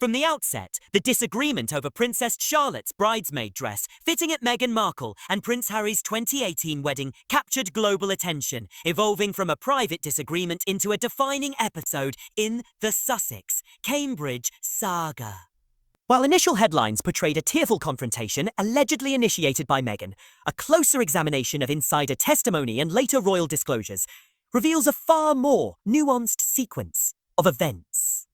From the outset, the disagreement over Princess Charlotte's bridesmaid dress fitting at Meghan Markle and Prince Harry's 2018 wedding captured global attention, evolving from a private disagreement into a defining episode in the Sussex, Cambridge saga. While initial headlines portrayed a tearful confrontation allegedly initiated by Meghan, a closer examination of insider testimony and later royal disclosures reveals a far more nuanced sequence of events.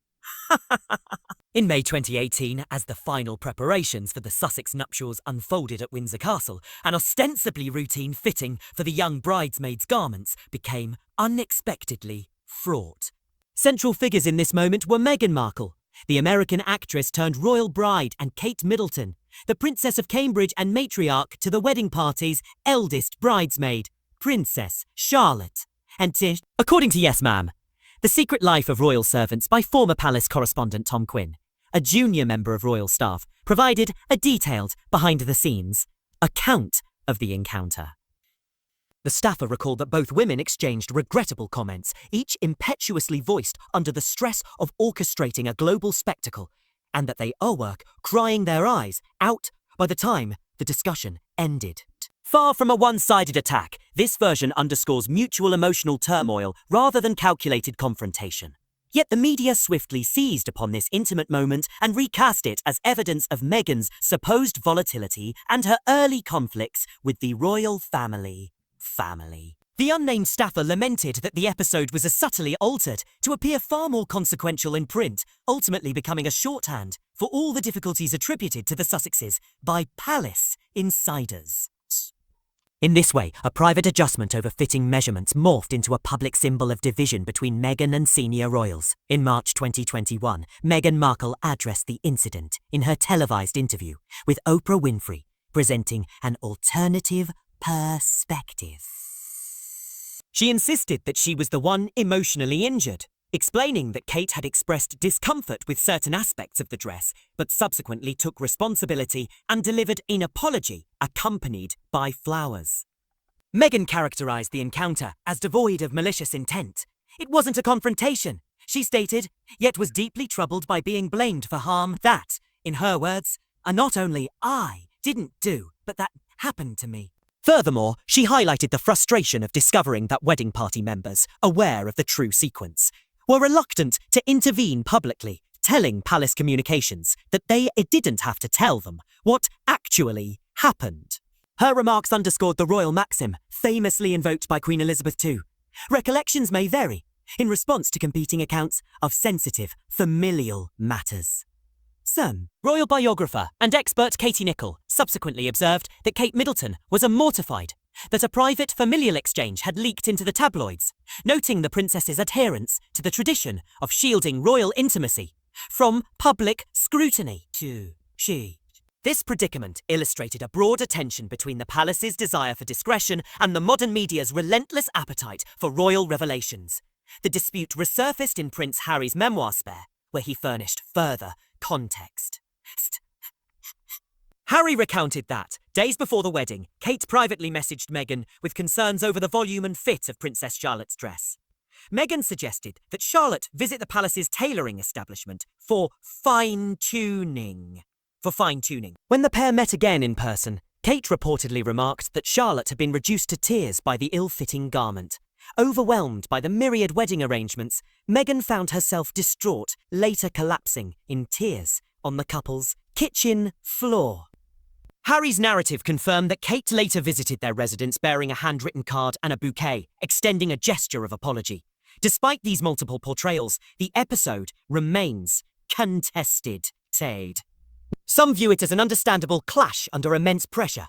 In May 2018, as the final preparations for the Sussex nuptials unfolded at Windsor Castle, an ostensibly routine fitting for the young bridesmaid's garments became unexpectedly fraught. Central figures in this moment were Meghan Markle, the American actress turned royal bride, and Kate Middleton, the Princess of Cambridge and matriarch to the wedding party's eldest bridesmaid, Princess Charlotte. And according to Yes Ma'am, The Secret Life of Royal Servants by former palace correspondent Tom Quinn, a junior member of royal staff, provided a detailed, behind-the-scenes account of the encounter. The staffer recalled that both women exchanged regrettable comments, each impetuously voiced under the stress of orchestrating a global spectacle, and that they were crying their eyes out by the time the discussion ended. Far from a one-sided attack, this version underscores mutual emotional turmoil rather than calculated confrontation. Yet the media swiftly seized upon this intimate moment and recast it as evidence of Meghan's supposed volatility and her early conflicts with the royal family. The unnamed staffer lamented that the episode was as subtly altered to appear far more consequential in print, ultimately becoming a shorthand for all the difficulties attributed to the Sussexes by palace insiders. In this way, a private adjustment over fitting measurements morphed into a public symbol of division between Meghan and senior royals. In March 2021, Meghan Markle addressed the incident in her televised interview with Oprah Winfrey, presenting an alternative perspective. She insisted that she was the one emotionally injured, explaining that Kate had expressed discomfort with certain aspects of the dress, but subsequently took responsibility and delivered an apology accompanied by flowers. Meghan characterized the encounter as devoid of malicious intent. It wasn't a confrontation, she stated, yet was deeply troubled by being blamed for harm that, in her words, not only I didn't do, but that happened to me. Furthermore, she highlighted the frustration of discovering that wedding party members, aware of the true sequence, were reluctant to intervene publicly, telling Palace Communications that they didn't have to tell them what actually happened. Her remarks underscored the royal maxim, famously invoked by Queen Elizabeth II. Recollections may vary, in response to competing accounts of sensitive, familial matters. Some royal biographer and expert Katie Nicholl subsequently observed that Kate Middleton was mortified that a private familial exchange had leaked into the tabloids, noting the princess's adherence to the tradition of shielding royal intimacy from public scrutiny. This predicament illustrated a broader tension between the palace's desire for discretion and the modern media's relentless appetite for royal revelations. The dispute resurfaced in Prince Harry's memoir Spare, where he furnished further context. Harry recounted that, days before the wedding, Kate privately messaged Meghan with concerns over the volume and fit of Princess Charlotte's dress. Meghan suggested that Charlotte visit the palace's tailoring establishment for fine-tuning. When the pair met again in person, Kate reportedly remarked that Charlotte had been reduced to tears by the ill-fitting garment. Overwhelmed by the myriad wedding arrangements, Meghan found herself distraught, later collapsing in tears on the couple's kitchen floor. Harry's narrative confirmed that Kate later visited their residence bearing a handwritten card and a bouquet, extending a gesture of apology. Despite these multiple portrayals, the episode remains contested. Some view it as an understandable clash under immense pressure.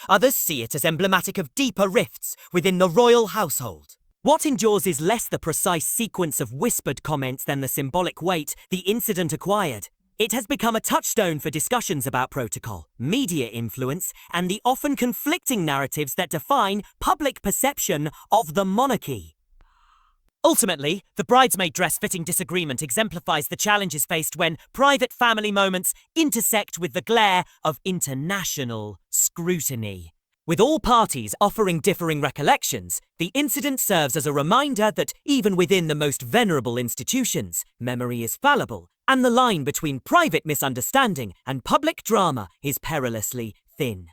Others see it as emblematic of deeper rifts within the royal household. What endures is less the precise sequence of whispered comments than the symbolic weight the incident acquired. It has become a touchstone for discussions about protocol, media influence, and the often conflicting narratives that define public perception of the monarchy. Ultimately, the bridesmaid dress-fitting disagreement exemplifies the challenges faced when private family moments intersect with the glare of international scrutiny. With all parties offering differing recollections, the incident serves as a reminder that even within the most venerable institutions, memory is fallible And the line between private misunderstanding and public drama is perilously thin.